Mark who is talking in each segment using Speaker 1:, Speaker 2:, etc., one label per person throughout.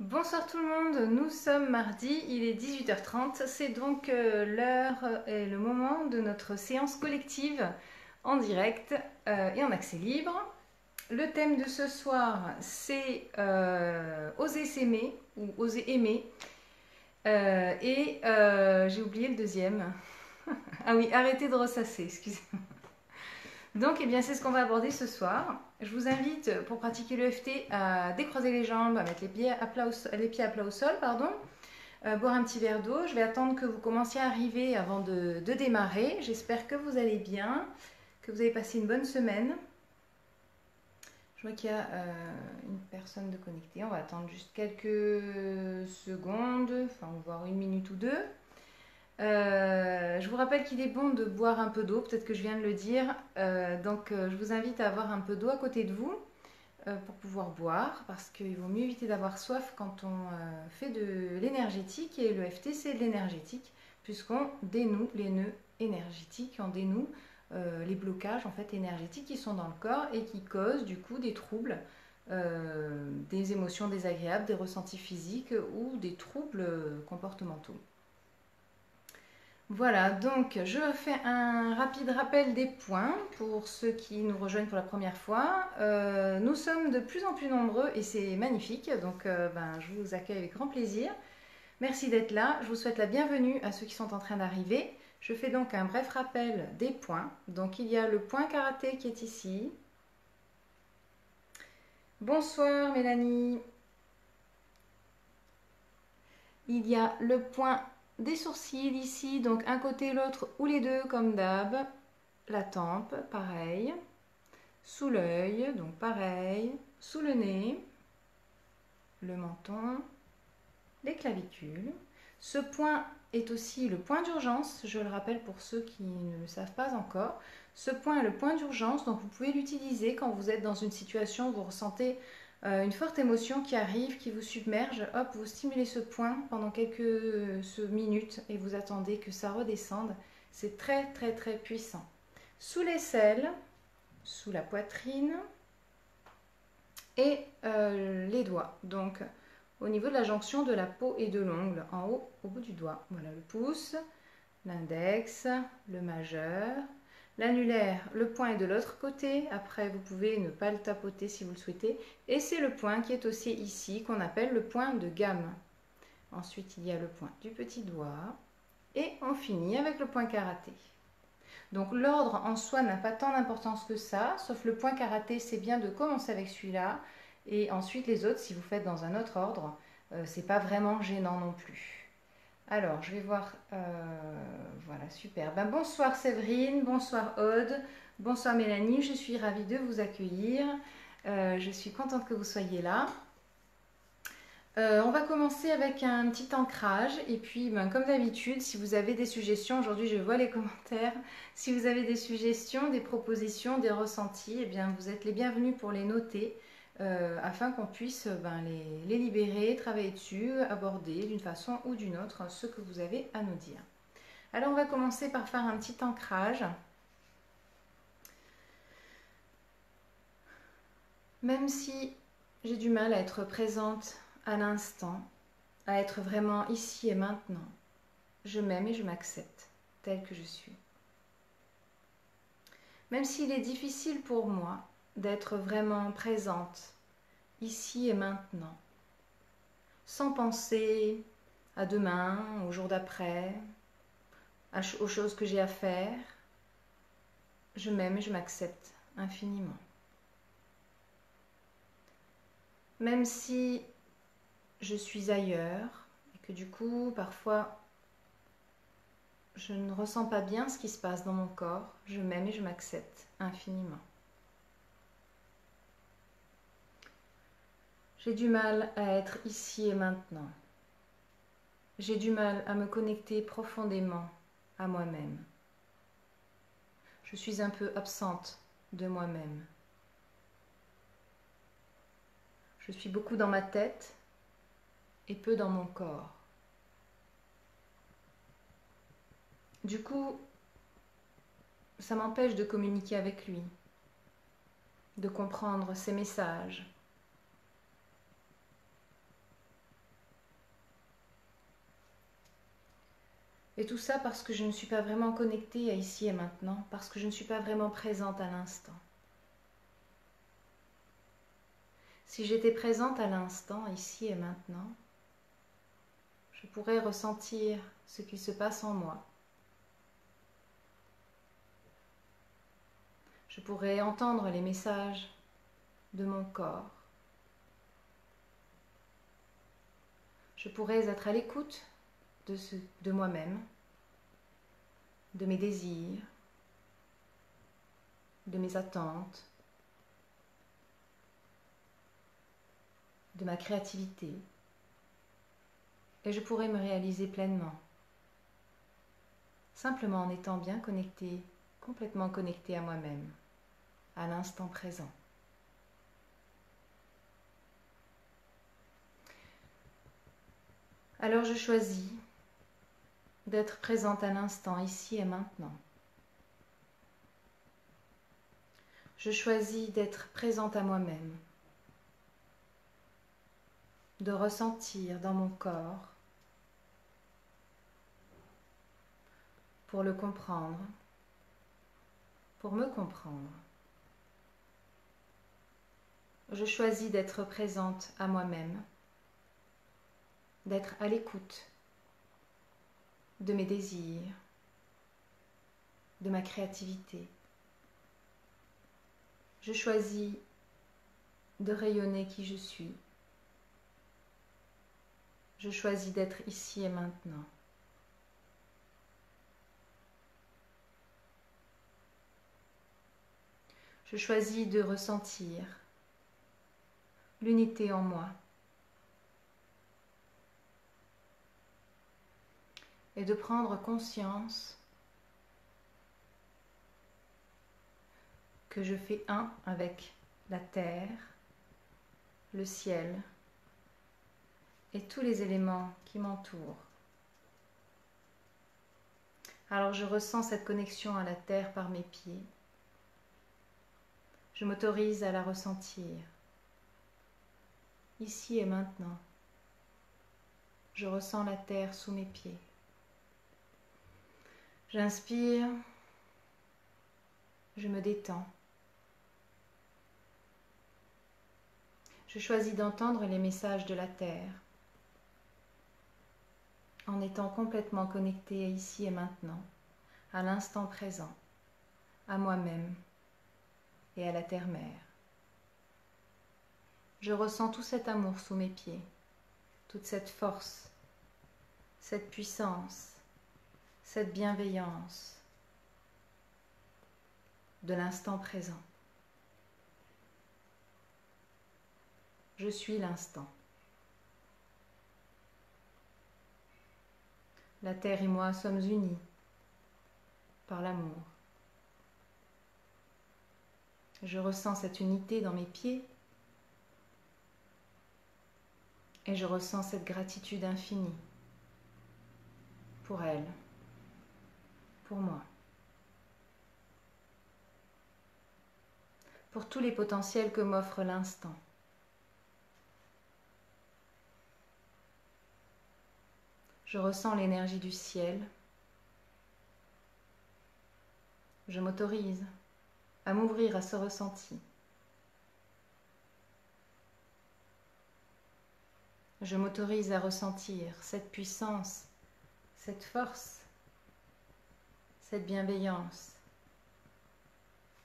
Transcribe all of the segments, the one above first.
Speaker 1: Bonsoir tout le monde, nous sommes mardi, il est 18h30, c'est donc l'heure et le moment de notre séance collective en direct et en accès libre. Le thème de ce soir, c'est oser s'aimer ou oser aimer. J'ai oublié le deuxième. Ah oui, arrêtez de ressasser, excusez-moi. Donc, eh bien, c'est ce qu'on va aborder ce soir. Je vous invite, pour pratiquer l'EFT, à décroiser les jambes, à mettre les pieds à plat au sol, pardon, boire un petit verre d'eau. Je vais attendre que vous commenciez à arriver avant de démarrer. J'espère que vous allez bien, que vous avez passé une bonne semaine. Je vois qu'il y a une personne de connectée. On va attendre juste quelques secondes, enfin, voire une minute ou deux. Je vous rappelle qu'il est bon de boire un peu d'eau, peut-être que je viens de le dire. Je vous invite à avoir un peu d'eau à côté de vous pour pouvoir boire, parce qu'il vaut mieux éviter d'avoir soif quand on fait de l'énergétique, et l'EFT c'est de l'énergétique, puisqu'on dénoue les nœuds énergétiques, on dénoue les blocages en fait énergétiques qui sont dans le corps et qui causent du coup des troubles, des émotions désagréables, des ressentis physiques ou des troubles comportementaux. Voilà, donc je fais un rapide rappel des points pour ceux qui nous rejoignent pour la première fois. Nous sommes de plus en plus nombreux et c'est magnifique, donc je vous accueille avec grand plaisir. Merci d'être là, je vous souhaite la bienvenue à ceux qui sont en train d'arriver. Je fais donc un bref rappel des points. Donc il y a le point karaté qui est ici. Bonsoir Mélanie. Il y a le point des sourcils ici, donc un côté l'autre ou les deux comme d'hab. La tempe, pareil. Sous l'œil, donc pareil. Sous le nez. Le menton. Les clavicules. Ce point est aussi le point d'urgence, je le rappelle pour ceux qui ne le savent pas encore. Ce point est le point d'urgence, donc vous pouvez l'utiliser quand vous êtes dans une situation où vous ressentez une forte émotion qui arrive, qui vous submerge. Hop, vous stimulez ce point pendant quelques minutes et vous attendez que ça redescende. C'est très très très puissant. Sous l'aisselle, sous la poitrine et les doigts. Donc au niveau de la jonction de la peau et de l'ongle, en haut au bout du doigt. Voilà le pouce, l'index, le majeur, l'annulaire, le poing est de l'autre côté. Après, vous pouvez ne pas le tapoter si vous le souhaitez. Et c'est le point qui est aussi ici, qu'on appelle le point de gamme. Ensuite, il y a le point du petit doigt. Et on finit avec le point karaté. Donc l'ordre en soi n'a pas tant d'importance que ça, sauf le point karaté, c'est bien de commencer avec celui-là. Et ensuite les autres, si vous faites dans un autre ordre, c'est pas vraiment gênant non plus. Alors, je vais voir. Voilà, super. Bonsoir Séverine, bonsoir Aude, bonsoir Mélanie. Je suis ravie de vous accueillir. Je suis contente que vous soyez là. On va commencer avec un petit ancrage et puis comme d'habitude, si vous avez des suggestions, aujourd'hui je vois les commentaires, si vous avez des suggestions, des propositions, des ressentis, eh bien vous êtes les bienvenus pour les noter afin qu'on puisse les libérer, travailler dessus, aborder d'une façon ou d'une autre ce que vous avez à nous dire. Alors on va commencer par faire un petit ancrage. Même si j'ai du mal à être présente à l'instant, à être vraiment ici et maintenant, je m'aime et je m'accepte telle que je suis. Même s'il est difficile pour moi d'être vraiment présente ici et maintenant, sans penser à demain, au jour d'après, aux choses que j'ai à faire, je m'aime et je m'accepte infiniment. Même si je suis ailleurs et que du coup, parfois, je ne ressens pas bien ce qui se passe dans mon corps, je m'aime et je m'accepte infiniment. J'ai du mal à être ici et maintenant. J'ai du mal à me connecter profondément à moi-même. Je suis un peu absente de moi-même. Je suis beaucoup dans ma tête et peu dans mon corps. Du coup, ça m'empêche de communiquer avec lui, de comprendre ses messages. Et tout ça parce que je ne suis pas vraiment connectée à ici et maintenant, parce que je ne suis pas vraiment présente à l'instant. Si j'étais présente à l'instant, ici et maintenant, je pourrais ressentir ce qui se passe en moi. Je pourrais entendre les messages de mon corps. Je pourrais être à l'écoute de moi-même, de mes désirs, de mes attentes, de ma créativité. Et je pourrais me réaliser pleinement, simplement en étant bien connectée, complètement connectée à moi-même, à l'instant présent. Alors je choisis d'être présente à l'instant, ici et maintenant. Je choisis d'être présente à moi-même, de ressentir dans mon corps pour le comprendre, pour me comprendre. Je choisis d'être présente à moi-même, d'être à l'écoute de mes désirs, de ma créativité. Je choisis de rayonner qui je suis. Je choisis d'être ici et maintenant. Je choisis de ressentir l'unité en moi et de prendre conscience que je fais un avec la terre, le ciel et tous les éléments qui m'entourent. Alors je ressens cette connexion à la terre par mes pieds. Je m'autorise à la ressentir, ici et maintenant. Je ressens la terre sous mes pieds. J'inspire, je me détends. Je choisis d'entendre les messages de la terre en étant complètement connectée ici et maintenant, à l'instant présent, à moi-même et à la terre-mère. Je ressens tout cet amour sous mes pieds, toute cette force, cette puissance, cette bienveillance de l'instant présent. Je suis l'instant. La terre et moi sommes unis par l'amour. Je ressens cette unité dans mes pieds et je ressens cette gratitude infinie pour elle, pour moi, pour tous les potentiels que m'offre l'instant. Je ressens l'énergie du ciel. Je m'autorise à m'ouvrir à ce ressenti. Je m'autorise à ressentir cette puissance, cette force, cette bienveillance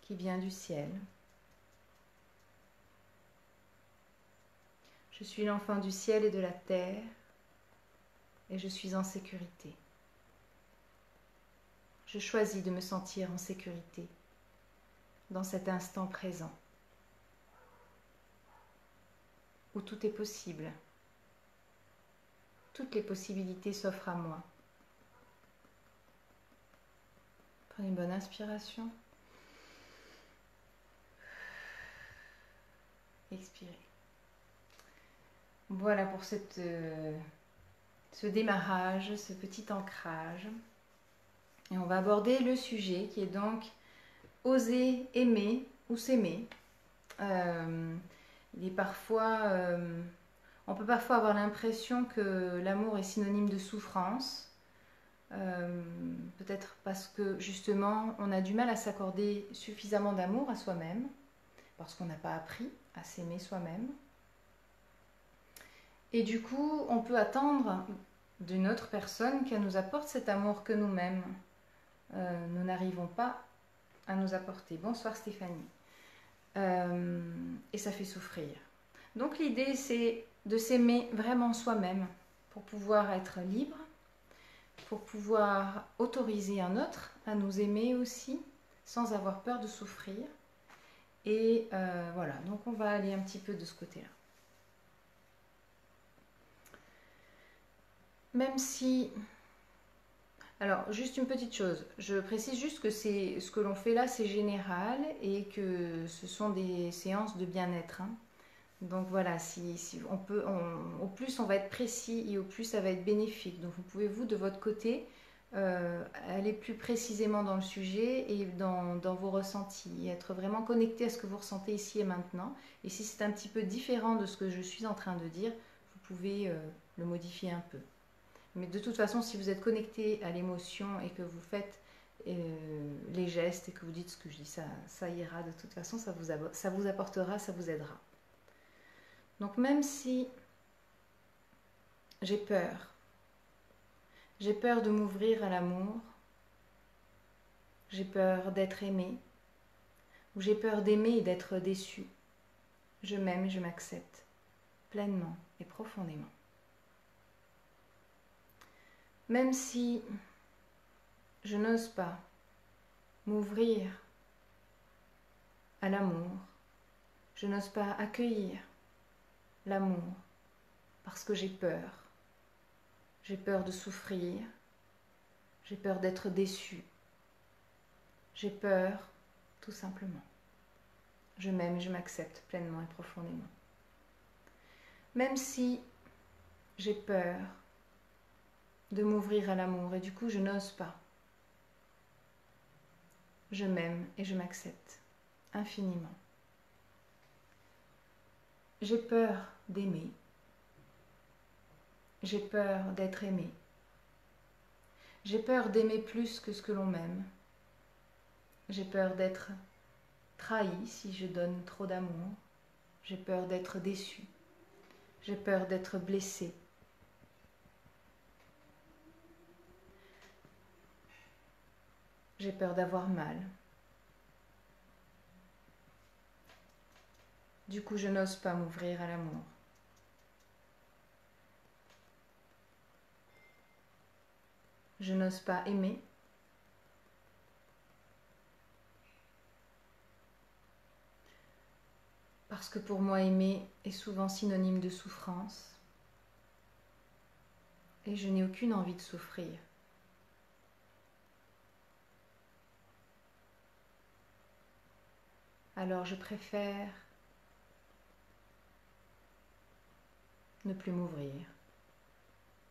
Speaker 1: qui vient du ciel. Je suis l'enfant du ciel et de la terre et je suis en sécurité. Je choisis de me sentir en sécurité dans cet instant présent où tout est possible. Toutes les possibilités s'offrent à moi. Prenez une bonne inspiration. Expirez. Voilà pour ce démarrage, ce petit ancrage. Et on va aborder le sujet qui est donc oser aimer ou s'aimer. Il est parfois, on peut parfois avoir l'impression que l'amour est synonyme de souffrance. peut-être parce que justement on a du mal à s'accorder suffisamment d'amour à soi-même, parce qu'on n'a pas appris à s'aimer soi-même. Et du coup, on peut attendre d'une autre personne qu'elle nous apporte cet amour que nous-mêmes, nous n'arrivons pas à nous apporter. Bonsoir Stéphanie. Et ça fait souffrir. Donc l'idée, c'est de s'aimer vraiment soi-même pour pouvoir être libre, pour pouvoir autoriser un autre à nous aimer aussi, sans avoir peur de souffrir. Et voilà, donc on va aller un petit peu de ce côté-là. Même si... Alors, juste une petite chose, je précise juste que ce que l'on fait là, c'est général et que ce sont des séances de bien-être. Hein. Donc voilà, si on peut, au plus on va être précis et au plus ça va être bénéfique. Donc vous pouvez, vous, de votre côté, aller plus précisément dans le sujet et dans vos ressentis, être vraiment connecté à ce que vous ressentez ici et maintenant. Et si c'est un petit peu différent de ce que je suis en train de dire, vous pouvez le modifier un peu. Mais de toute façon, si vous êtes connecté à l'émotion et que vous faites les gestes et que vous dites ce que je dis, ça ira de toute façon, ça vous apportera, ça vous aidera. Donc même si j'ai peur de m'ouvrir à l'amour, j'ai peur d'être aimée, ou j'ai peur d'aimer et d'être déçue, je m'aime et je m'accepte pleinement et profondément. Même si je n'ose pas m'ouvrir à l'amour, je n'ose pas accueillir l'amour parce que j'ai peur. J'ai peur de souffrir, j'ai peur d'être déçue, j'ai peur tout simplement. Je m'aime et je m'accepte pleinement et profondément. Même si j'ai peur de m'ouvrir à l'amour et du coup je n'ose pas, je m'aime et je m'accepte infiniment. J'ai peur d'aimer, j'ai peur d'être aimée, j'ai peur d'aimer plus que ce que l'on m'aime, j'ai peur d'être trahie si je donne trop d'amour, j'ai peur d'être déçue, j'ai peur d'être blessée. J'ai peur d'avoir mal. Du coup, je n'ose pas m'ouvrir à l'amour. Je n'ose pas aimer. Parce que pour moi, aimer est souvent synonyme de souffrance. Et je n'ai aucune envie de souffrir. Alors je préfère ne plus m'ouvrir,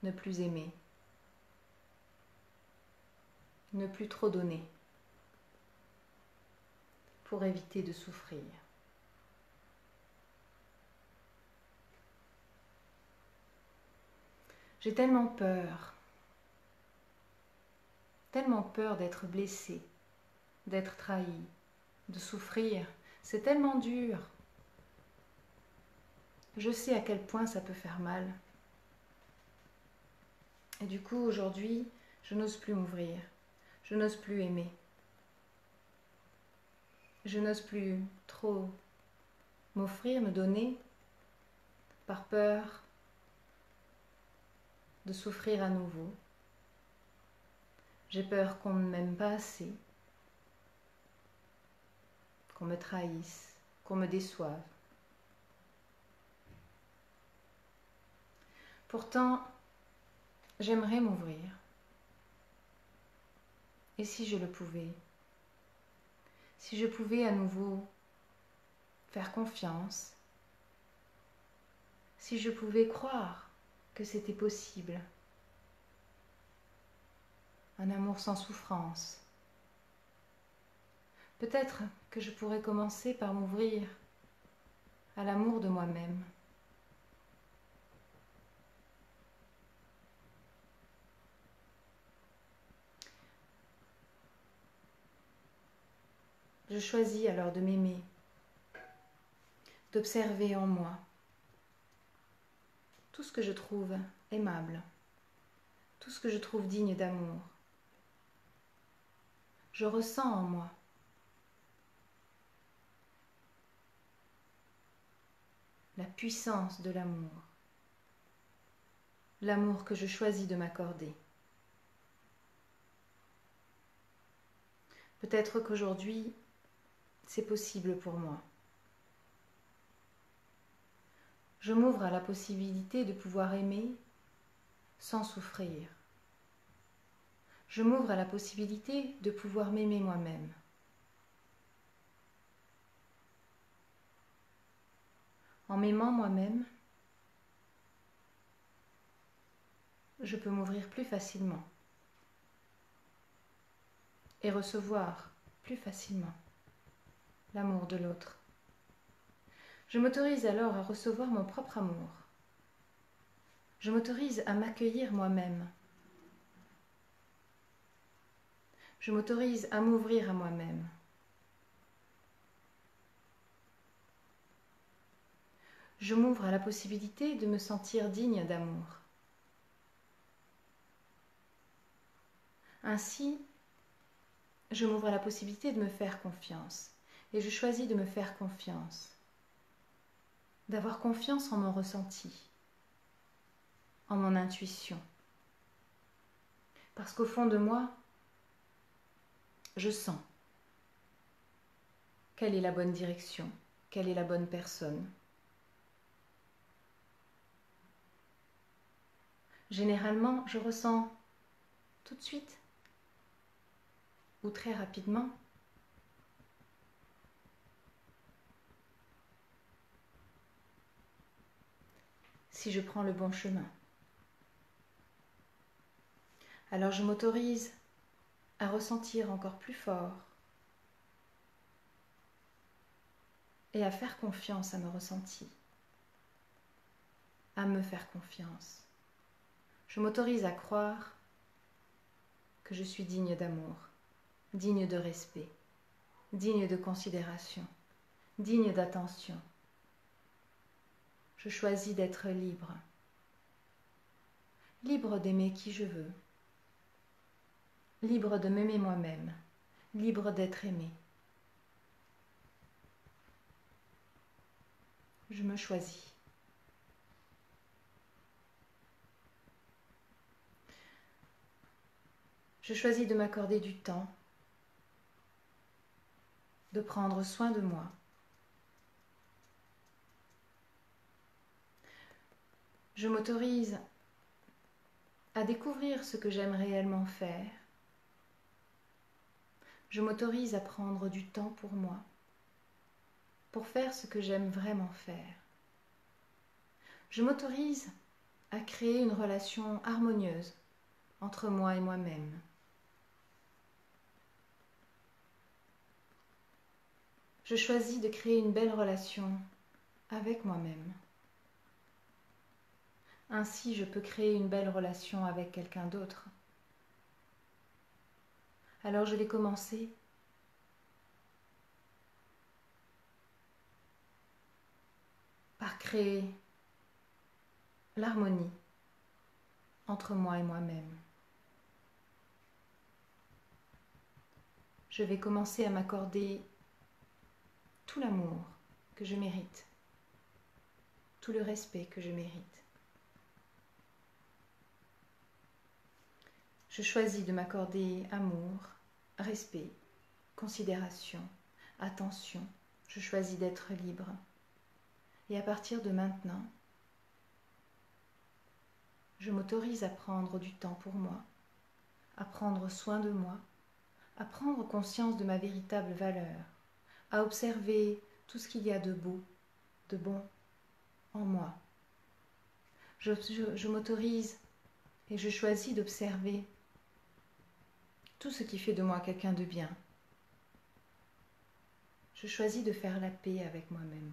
Speaker 1: ne plus aimer, ne plus trop donner, pour éviter de souffrir. J'ai tellement peur d'être blessée, d'être trahie, de souffrir. C'est tellement dur. Je sais à quel point ça peut faire mal. Et du coup, aujourd'hui, je n'ose plus m'ouvrir. Je n'ose plus aimer. Je n'ose plus trop m'offrir, me donner, par peur de souffrir à nouveau. J'ai peur qu'on ne m'aime pas assez, qu'on me trahisse, qu'on me déçoive. Pourtant, j'aimerais m'ouvrir. Et si je le pouvais? Si je pouvais à nouveau faire confiance, si je pouvais croire que c'était possible, un amour sans souffrance, peut-être que je pourrais commencer par m'ouvrir à l'amour de moi-même. Je choisis alors de m'aimer, d'observer en moi tout ce que je trouve aimable, tout ce que je trouve digne d'amour. Je ressens en moi la puissance de l'amour que je choisis de m'accorder. Peut-être qu'aujourd'hui, c'est possible pour moi. Je m'ouvre à la possibilité de pouvoir aimer sans souffrir. Je m'ouvre à la possibilité de pouvoir m'aimer moi-même. En m'aimant moi-même, je peux m'ouvrir plus facilement et recevoir plus facilement l'amour de l'autre. Je m'autorise alors à recevoir mon propre amour. Je m'autorise à m'accueillir moi-même. Je m'autorise à m'ouvrir à moi-même. Je m'ouvre à la possibilité de me sentir digne d'amour. Ainsi, je m'ouvre à la possibilité de me faire confiance. Et je choisis de me faire confiance. D'avoir confiance en mon ressenti, en mon intuition. Parce qu'au fond de moi, je sens quelle est la bonne direction, quelle est la bonne personne. Généralement, je ressens tout de suite ou très rapidement si je prends le bon chemin. Alors je m'autorise à ressentir encore plus fort et à faire confiance à mes ressentis, à me faire confiance. Je m'autorise à croire que je suis digne d'amour, digne de respect, digne de considération, digne d'attention. Je choisis d'être libre, libre d'aimer qui je veux, libre de m'aimer moi-même, libre d'être aimé. Je me choisis. Je choisis de m'accorder du temps, de prendre soin de moi. Je m'autorise à découvrir ce que j'aime réellement faire. Je m'autorise à prendre du temps pour moi, pour faire ce que j'aime vraiment faire. Je m'autorise à créer une relation harmonieuse entre moi et moi-même. Je choisis de créer une belle relation avec moi-même. Ainsi, je peux créer une belle relation avec quelqu'un d'autre. Alors je vais commencer par créer l'harmonie entre moi et moi-même. Je vais commencer à m'accorder tout l'amour que je mérite, tout le respect que je mérite. Je choisis de m'accorder amour, respect, considération, attention. Je choisis d'être libre. Et à partir de maintenant, je m'autorise à prendre du temps pour moi, à prendre soin de moi, à prendre conscience de ma véritable valeur, à observer tout ce qu'il y a de beau, de bon en moi. Je m'autorise et je choisis d'observer tout ce qui fait de moi quelqu'un de bien. Je choisis de faire la paix avec moi-même.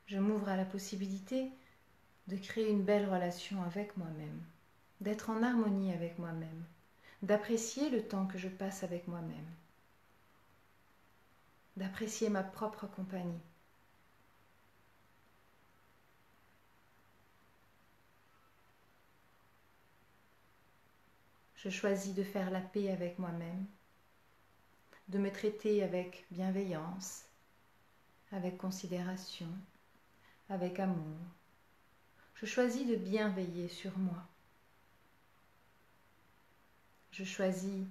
Speaker 1: Je m'ouvre à la possibilité de créer une belle relation avec moi-même, d'être en harmonie avec moi-même, d'apprécier le temps que je passe avec moi-même, d'apprécier ma propre compagnie. Je choisis de faire la paix avec moi-même, de me traiter avec bienveillance, avec considération, avec amour. Je choisis de bien veiller sur moi. Je choisis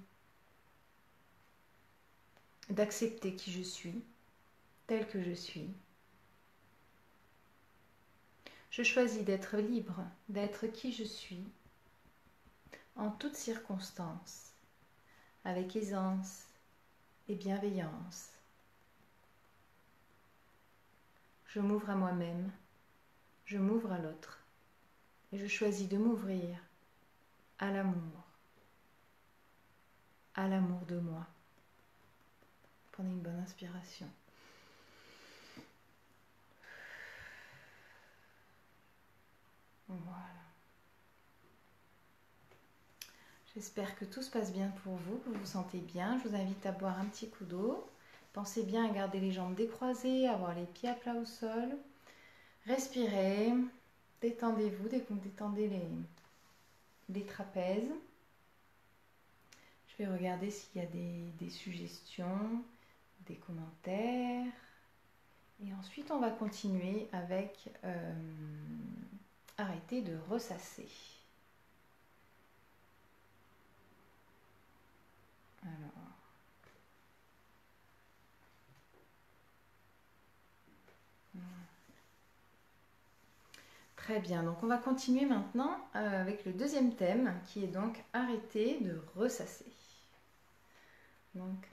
Speaker 1: d'accepter qui je suis, tel que je suis. Je choisis d'être libre, d'être qui je suis, en toutes circonstances, avec aisance et bienveillance. Je m'ouvre à moi-même, je m'ouvre à l'autre, et je choisis de m'ouvrir à l'amour de moi. Prenez une bonne inspiration. Voilà. J'espère que tout se passe bien pour vous, que vous vous sentez bien. Je vous invite à boire un petit coup d'eau. Pensez bien à garder les jambes décroisées, à avoir les pieds à plat au sol. Respirez, détendez-vous, détendez les trapèzes. Je vais regarder s'il y a des suggestions, des commentaires. Et ensuite, on va continuer avec arrêter de ressasser. Alors. Très bien, donc on va continuer maintenant avec le deuxième thème qui est donc arrêter de ressasser. Donc,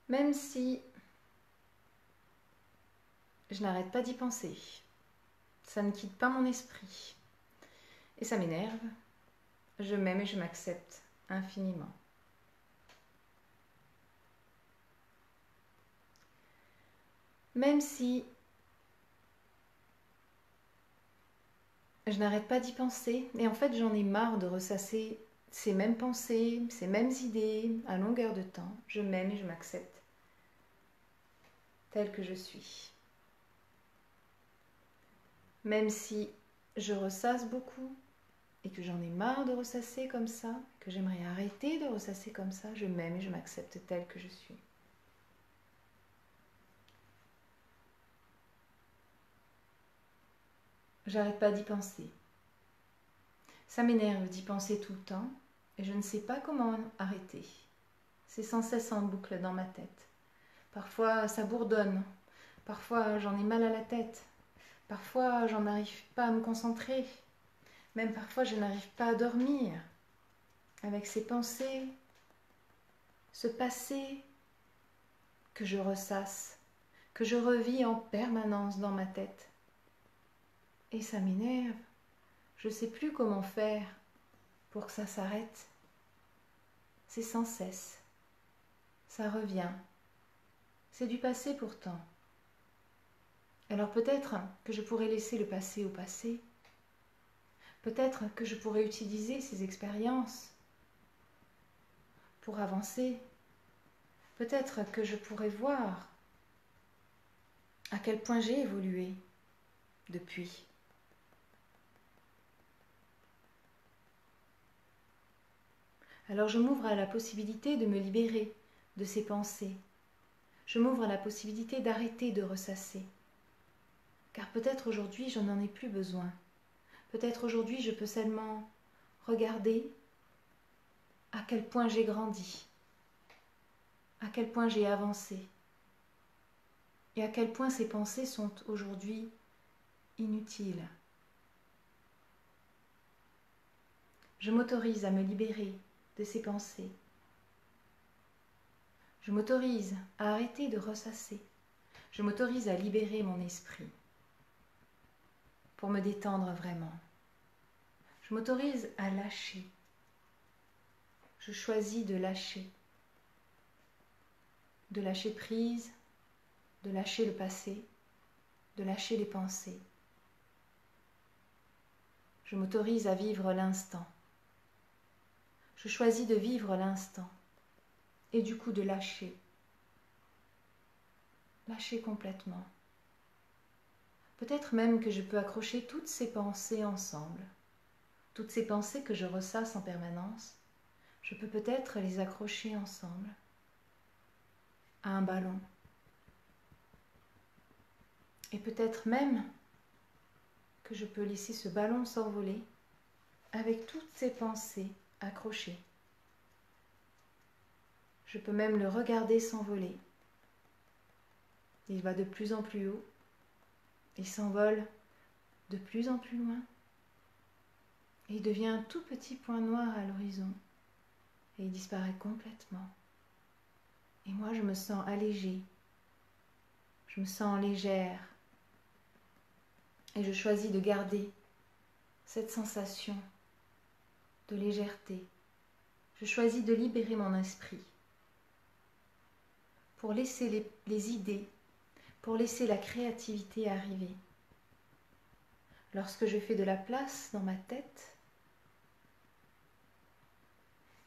Speaker 1: même si je n'arrête pas d'y penser, ça ne quitte pas mon esprit et ça m'énerve, je m'aime et je m'accepte infiniment. Même si je n'arrête pas d'y penser et en fait j'en ai marre de ressasser ces mêmes pensées, ces mêmes idées à longueur de temps, je m'aime et je m'accepte telle que je suis. Même si je ressasse beaucoup et que j'en ai marre de ressasser comme ça, que j'aimerais arrêter de ressasser comme ça, je m'aime et je m'accepte telle que je suis. J'arrête pas d'y penser. Ça m'énerve d'y penser tout le temps et je ne sais pas comment arrêter. C'est sans cesse en boucle dans ma tête. Parfois ça bourdonne, parfois j'en ai mal à la tête, parfois j'en arrive pas à me concentrer, même parfois je n'arrive pas à dormir avec ces pensées, ce passé que je ressasse, que je revis en permanence dans ma tête. Et ça m'énerve. Je ne sais plus comment faire pour que ça s'arrête. C'est sans cesse. Ça revient. C'est du passé pourtant. Alors peut-être que je pourrais laisser le passé au passé. Peut-être que je pourrais utiliser ces expériences pour avancer. Peut-être que je pourrais voir à quel point j'ai évolué depuis. Alors je m'ouvre à la possibilité de me libérer de ces pensées. Je m'ouvre à la possibilité d'arrêter de ressasser. Car peut-être aujourd'hui, je n'en ai plus besoin. Peut-être aujourd'hui, je peux seulement regarder à quel point j'ai grandi, à quel point j'ai avancé, et à quel point ces pensées sont aujourd'hui inutiles. Je m'autorise à me libérer de ces pensées. Je m'autorise à arrêter de ressasser. Je m'autorise à libérer mon esprit pour me détendre vraiment. Je m'autorise à lâcher. Je choisis de lâcher prise, de lâcher le passé, de lâcher les pensées. Je m'autorise à vivre l'instant. Je choisis de vivre l'instant et du coup de lâcher. Lâcher complètement. Peut-être même que je peux accrocher toutes ces pensées ensemble. Toutes ces pensées que je ressasse en permanence, je peux peut-être les accrocher ensemble à un ballon. Et peut-être même que je peux laisser ce ballon s'envoler avec toutes ces pensées accrochées. Je peux même le regarder s'envoler. Il va de plus en plus haut et s'envole de plus en plus loin. Et il devient un tout petit point noir à l'horizon et il disparaît complètement. Et moi, je me sens allégée, je me sens légère et je choisis de garder cette sensation de légèreté. Je choisis de libérer mon esprit pour laisser les idées, pour laisser la créativité arriver. Lorsque je fais de la place dans ma tête,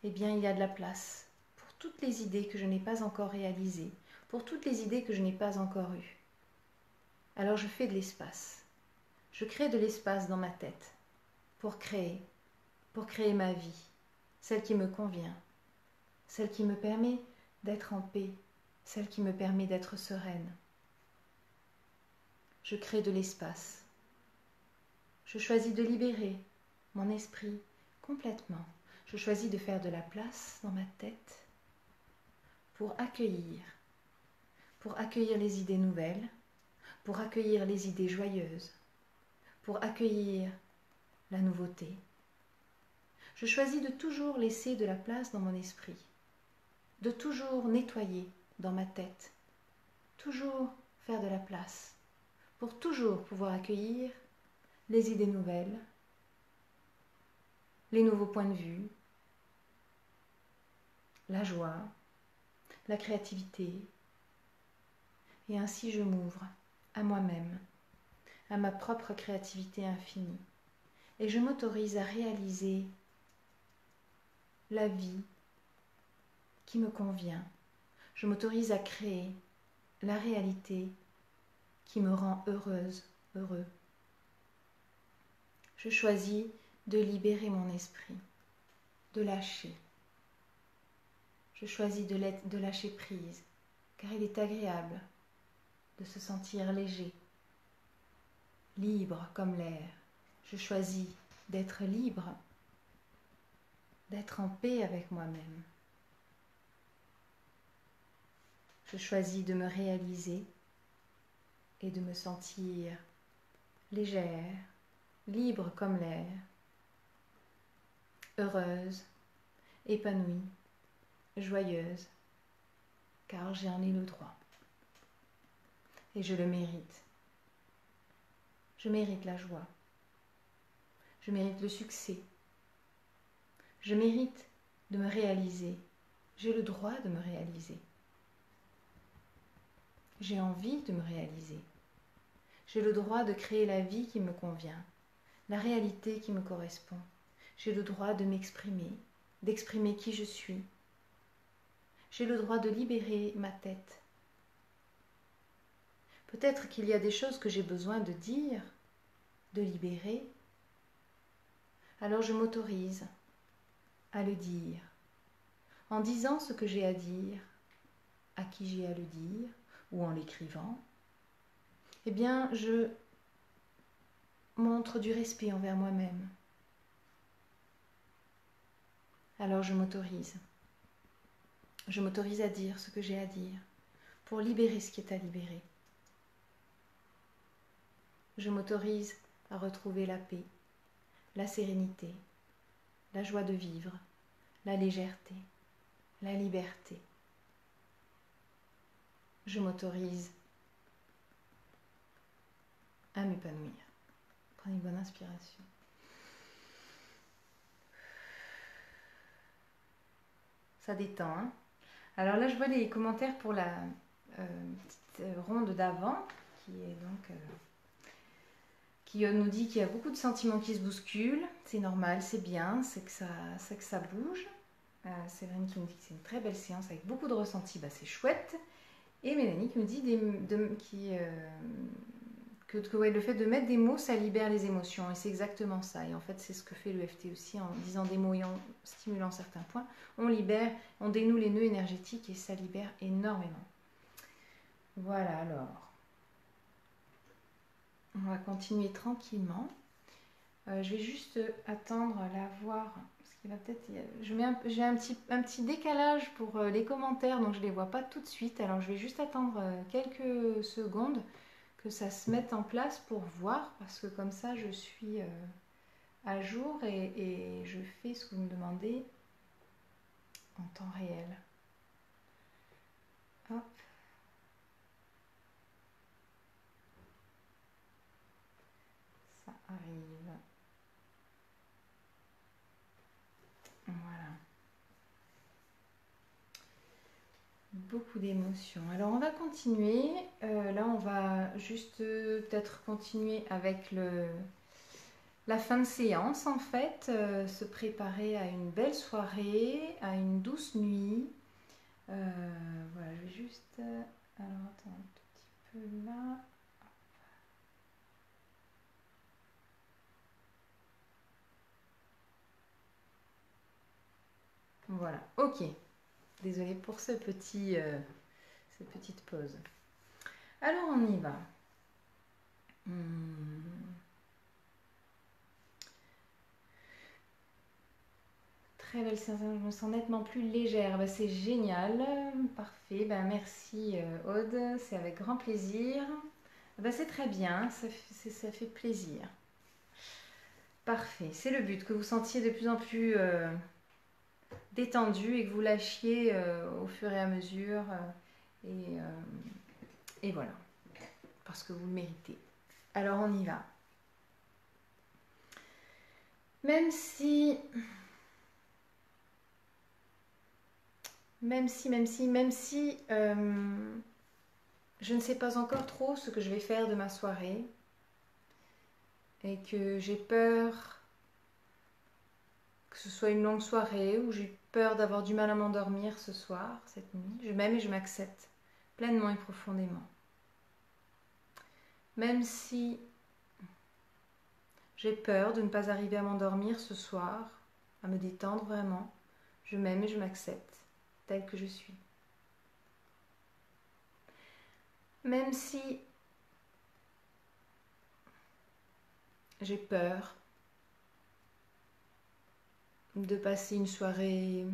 Speaker 1: eh bien il y a de la place pour toutes les idées que je n'ai pas encore réalisées, pour toutes les idées que je n'ai pas encore eues. Alors je fais de l'espace. Je crée de l'espace dans ma tête pour créer ma vie, celle qui me convient, celle qui me permet d'être en paix, celle qui me permet d'être sereine. Je crée de l'espace. Je choisis de libérer mon esprit complètement. Je choisis de faire de la place dans ma tête pour accueillir les idées nouvelles, pour accueillir les idées joyeuses, pour accueillir la nouveauté. Je choisis de toujours laisser de la place dans mon esprit, de toujours nettoyer dans ma tête, toujours faire de la place, pour toujours pouvoir accueillir les idées nouvelles, les nouveaux points de vue, la joie, la créativité. Et ainsi je m'ouvre à moi-même, à ma propre créativité infinie. Et je m'autorise à réaliser la vie qui me convient. Je m'autorise à créer la réalité qui me rend heureuse, heureux. Je choisis de libérer mon esprit, de lâcher. Je choisis de lâcher prise, car il est agréable de se sentir léger, libre comme l'air. Je choisis d'être libre, d'être en paix avec moi-même. Je choisis de me réaliser et de me sentir légère, libre comme l'air, heureuse, épanouie, joyeuse, car j'en ai le droit. Et je le mérite. Je mérite la joie. Je mérite le succès. Je mérite de me réaliser. J'ai le droit de me réaliser. J'ai envie de me réaliser. J'ai le droit de créer la vie qui me convient, la réalité qui me correspond. J'ai le droit de m'exprimer, d'exprimer qui je suis. J'ai le droit de libérer ma tête. Peut-être qu'il y a des choses que j'ai besoin de dire, de libérer. Alors je m'autorise à le dire. En disant ce que j'ai à dire, à qui j'ai à le dire, ou en l'écrivant, eh bien, je montre du respect envers moi-même. Alors je m'autorise. Je m'autorise à dire ce que j'ai à dire pour libérer ce qui est à libérer. Je m'autorise à retrouver la paix, la sérénité, la joie de vivre, la légèreté, la liberté. Je m'autorise à m'épanouir. Prenez une bonne inspiration. Ça détend, hein? Alors là, je vois les commentaires pour la petite ronde d'avant, qui nous dit qu'il y a beaucoup de sentiments qui se bousculent. C'est normal, c'est bien, c'est que ça bouge. Séverine qui nous dit que c'est une très belle séance avec beaucoup de ressentis, bah, c'est chouette. Et Mélanie qui nous dit que ouais, le fait de mettre des mots, ça libère les émotions. Et c'est exactement ça. Et en fait, c'est ce que fait l'EFT aussi, en disant des mots et en stimulant certains points. On libère, on dénoue les nœuds énergétiques et ça libère énormément. Voilà alors. On va continuer tranquillement. Je vais juste attendre la voir. Parce qu'il va peut-être. J'ai un petit décalage pour les commentaires, donc je ne les vois pas tout de suite. Alors je vais juste attendre quelques secondes que ça se mette en place pour voir, parce que comme ça je suis à jour et je fais ce que vous me demandez en temps réel. Hop. Ça arrive. Voilà. Beaucoup d'émotions. Alors on va continuer. Là on va juste peut-être continuer avec la fin de séance en fait. Se préparer à une belle soirée, à une douce nuit. Voilà, je vais juste... alors attends un tout petit peu là. Voilà, ok. Désolée pour cette petite pause. Alors on y va. Très belle sensation, je me sens nettement plus légère. Bah, c'est génial, parfait. Bah, merci Aude, c'est avec grand plaisir. Bah, c'est très bien, ça fait plaisir. Parfait, c'est le but, que vous sentiez de plus en plus détendu et que vous lâchiez au fur et à mesure. Et voilà, parce que vous le méritez. Alors on y va. Même si je ne sais pas encore trop ce que je vais faire de ma soirée et que j'ai peur que ce soit une longue soirée ou j'ai peur d'avoir du mal à m'endormir ce soir, cette nuit, je m'aime et je m'accepte pleinement et profondément. Même si j'ai peur de ne pas arriver à m'endormir ce soir, à me détendre vraiment, je m'aime et je m'accepte telle que je suis. Même si j'ai peur de passer une soirée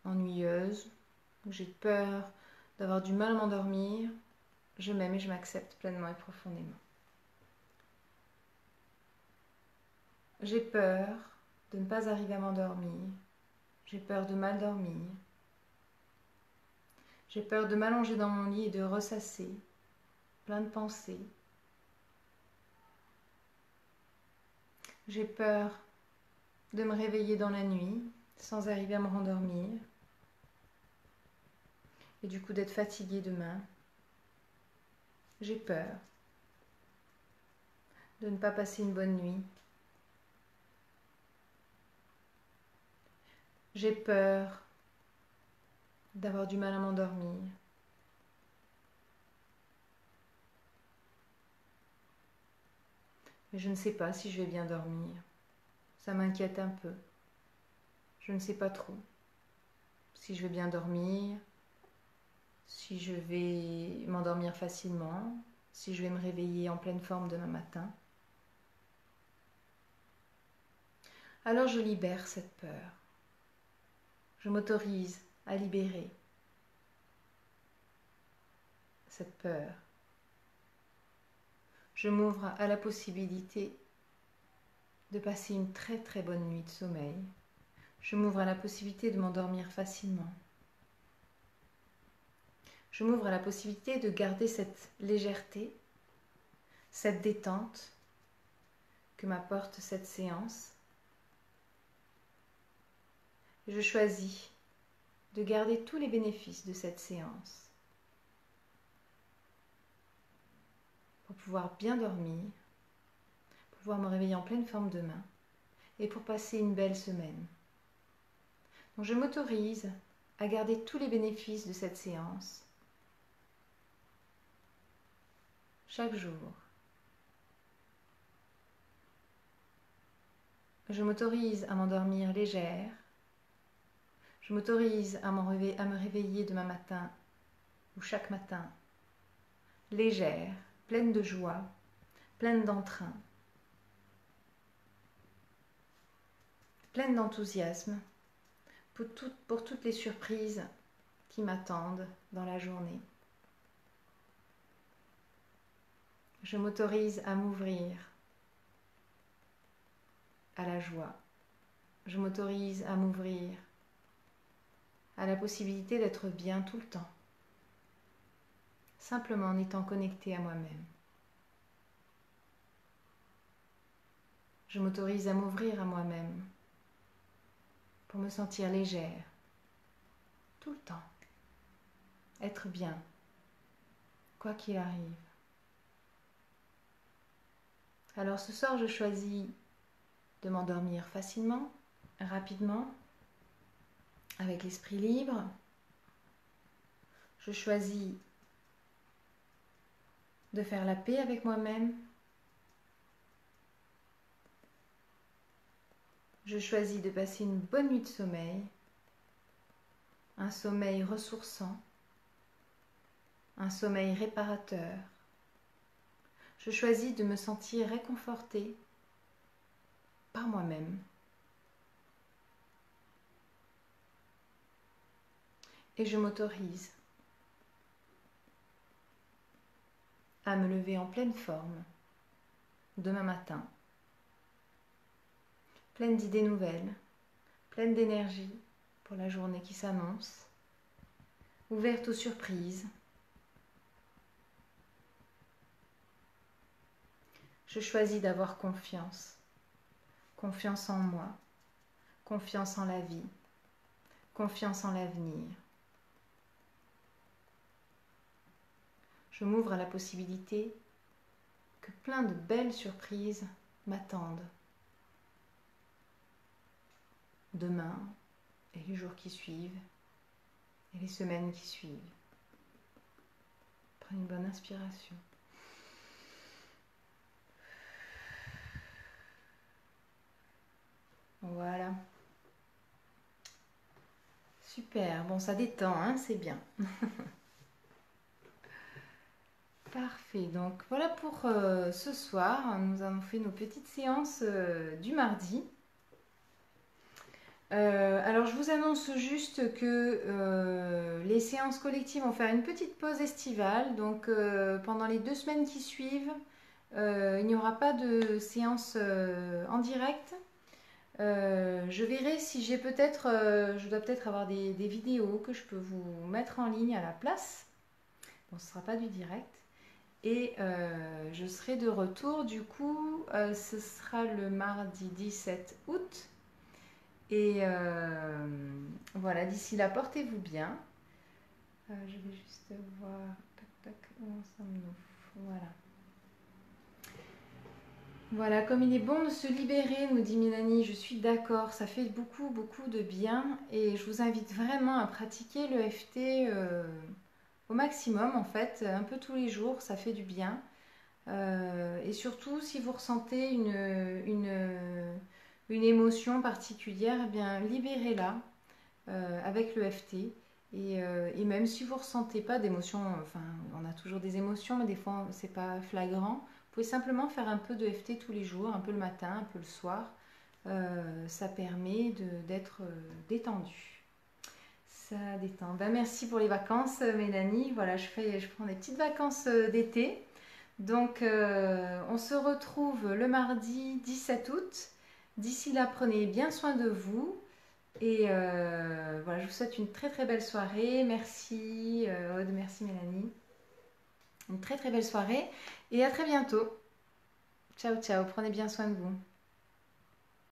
Speaker 1: ennuyeuse, j'ai peur d'avoir du mal à m'endormir, je m'aime et je m'accepte pleinement et profondément. J'ai peur de ne pas arriver à m'endormir, j'ai peur de mal dormir, j'ai peur de m'allonger dans mon lit et de ressasser plein de pensées. J'ai peur de me réveiller dans la nuit sans arriver à me rendormir et du coup d'être fatiguée demain. J'ai peur de ne pas passer une bonne nuit. J'ai peur d'avoir du mal à m'endormir. Mais je ne sais pas si je vais bien dormir. Ça m'inquiète un peu. Je ne sais pas trop si je vais bien dormir, si je vais m'endormir facilement, si je vais me réveiller en pleine forme demain matin. Alors je libère cette peur. Je m'autorise à libérer cette peur. Je m'ouvre à la possibilité de passer une très très bonne nuit de sommeil. Je m'ouvre à la possibilité de m'endormir facilement. Je m'ouvre à la possibilité de garder cette légèreté, cette détente que m'apporte cette séance. Je choisis de garder tous les bénéfices de cette séance. pour pouvoir bien dormir, pour pouvoir me réveiller en pleine forme demain et pour passer une belle semaine. Donc je m'autorise à garder tous les bénéfices de cette séance chaque jour. Je m'autorise à m'endormir légère. Je m'autorise à me réveiller demain matin ou chaque matin légère, pleine de joie, pleine d'entrain, pleine d'enthousiasme pour toutes les surprises qui m'attendent dans la journée. Je m'autorise à m'ouvrir à la joie. Je m'autorise à m'ouvrir à la possibilité d'être bien tout le temps, simplement en étant connectée à moi-même. Je m'autorise à m'ouvrir à moi-même pour me sentir légère, tout le temps, être bien, quoi qu'il arrive. Alors ce soir, je choisis de m'endormir facilement, rapidement, avec l'esprit libre. Je choisis de faire la paix avec moi-même. Je choisis de passer une bonne nuit de sommeil, un sommeil ressourçant, un sommeil réparateur. Je choisis de me sentir réconfortée par moi-même. Et je m'autorise à me lever en pleine forme demain matin, pleine d'idées nouvelles, pleine d'énergie pour la journée qui s'annonce, ouverte aux surprises. Je choisis d'avoir confiance, confiance en moi, confiance en la vie, confiance en l'avenir. Je m'ouvre à la possibilité que plein de belles surprises m'attendent demain et les jours qui suivent et les semaines qui suivent. Prenez une bonne inspiration. Voilà. Super. Bon, ça détend, hein, c'est bien. Parfait. Donc, voilà pour ce soir. Nous avons fait nos petites séances du mardi. Alors, je vous annonce juste que les séances collectives vont faire une petite pause estivale. Donc, pendant les 2 semaines qui suivent, il n'y aura pas de séance en direct. Je verrai si j'ai peut-être, je dois peut-être avoir des vidéos que je peux vous mettre en ligne à la place. Bon, ce ne sera pas du direct. Et je serai de retour, du coup, ce sera le mardi 17 août. Et voilà, d'ici là, portez-vous bien. Je vais juste voir, tac, tac, où en sommes-nous? Voilà. Voilà, comme il est bon de se libérer, nous dit Mélanie, je suis d'accord, ça fait beaucoup, beaucoup de bien. Et je vous invite vraiment à pratiquer l'EFT au maximum, en fait, un peu tous les jours, ça fait du bien. Et surtout, si vous ressentez une émotion particulière, eh bien, libérez-la avec l'EFT. Et même si vous ne ressentez pas d'émotion, enfin, on a toujours des émotions, mais des fois, c'est pas flagrant. Vous pouvez simplement faire un peu de EFT tous les jours, un peu le matin, un peu le soir. Ça permet d'être détendu. Ça détend. Ben, merci pour les vacances, Mélanie. Voilà, je prends des petites vacances d'été. Donc, on se retrouve le mardi 17 août. D'ici là, prenez bien soin de vous. Et voilà, je vous souhaite une très très belle soirée. Merci Aude, merci Mélanie. Une très très belle soirée. Et à très bientôt. Ciao, ciao. Prenez bien soin de vous.